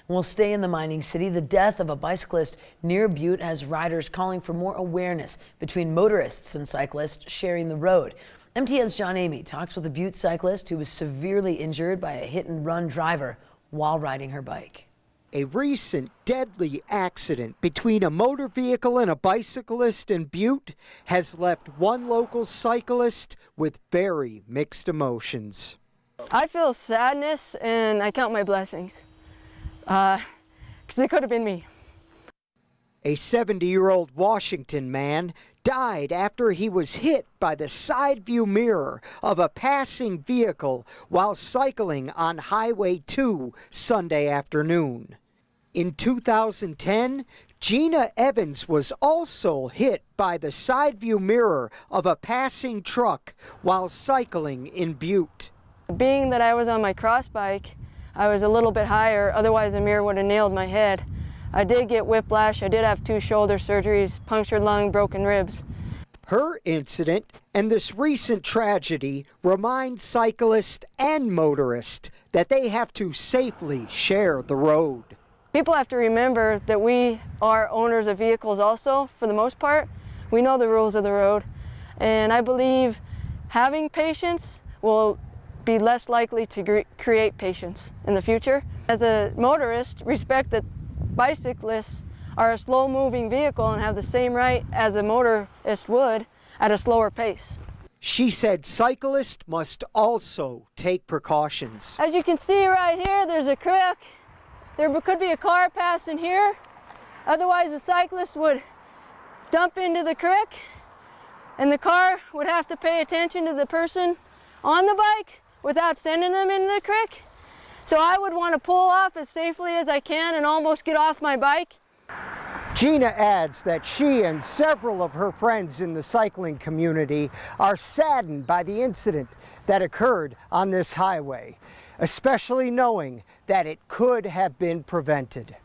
We'll stay in the mining city. The death of a bicyclist near Butte has riders calling for more awareness between motorists and cyclists sharing the road. MTN's John Amy talks with a Butte cyclist who was severely injured by a hit-and-run driver while riding her bike. A recent deadly accident between a motor vehicle and a bicyclist in Butte has left one local cyclist with very mixed emotions. I feel sadness and I count my blessings, because it could have been me. A 70-year-old Washington man died after he was hit by the side view mirror of a passing vehicle while cycling on Highway 2 Sunday afternoon. In 2010, Gina Evans was also hit by the side view mirror of a passing truck while cycling in Butte. Being that I was on my cross bike, I was a little bit higher, otherwise the mirror would have nailed my head. I did get whiplash, I did have 2 shoulder surgeries, punctured lung, broken ribs. Her incident and this recent tragedy remind cyclists and motorists that they have to safely share the road. People have to remember that we are owners of vehicles also, for the most part. We know the rules of the road, and I believe having patience will be less likely to create patience in the future. As a motorist, respect that bicyclists are a slow-moving vehicle and have the same right as a motorist would at a slower pace. She said cyclists must also take precautions. As you can see right here, there's a creek. There could be a car passing here. Otherwise, the cyclist would dump into the creek, and the car would have to pay attention to the person on the bike without sending them into the creek. So I would want to pull off as safely as I can and almost get off my bike. Gina adds that she and several of her friends in the cycling community are saddened by the incident that occurred on this highway, especially knowing that it could have been prevented.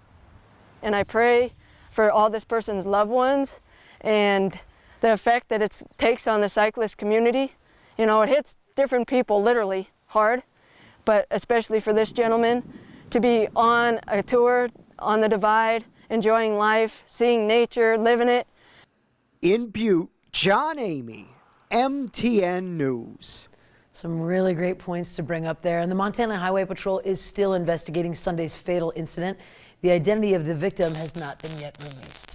And I pray for all this person's loved ones and the effect that it takes on the cyclist community. You know, it hits different people literally hard, but especially for this gentleman to be on a tour on the divide, enjoying life, seeing nature, living it. In Butte, John Amy, MTN News. Some really great points to bring up there. And the Montana Highway Patrol is still investigating Sunday's fatal incident. The identity of the victim has not been yet released.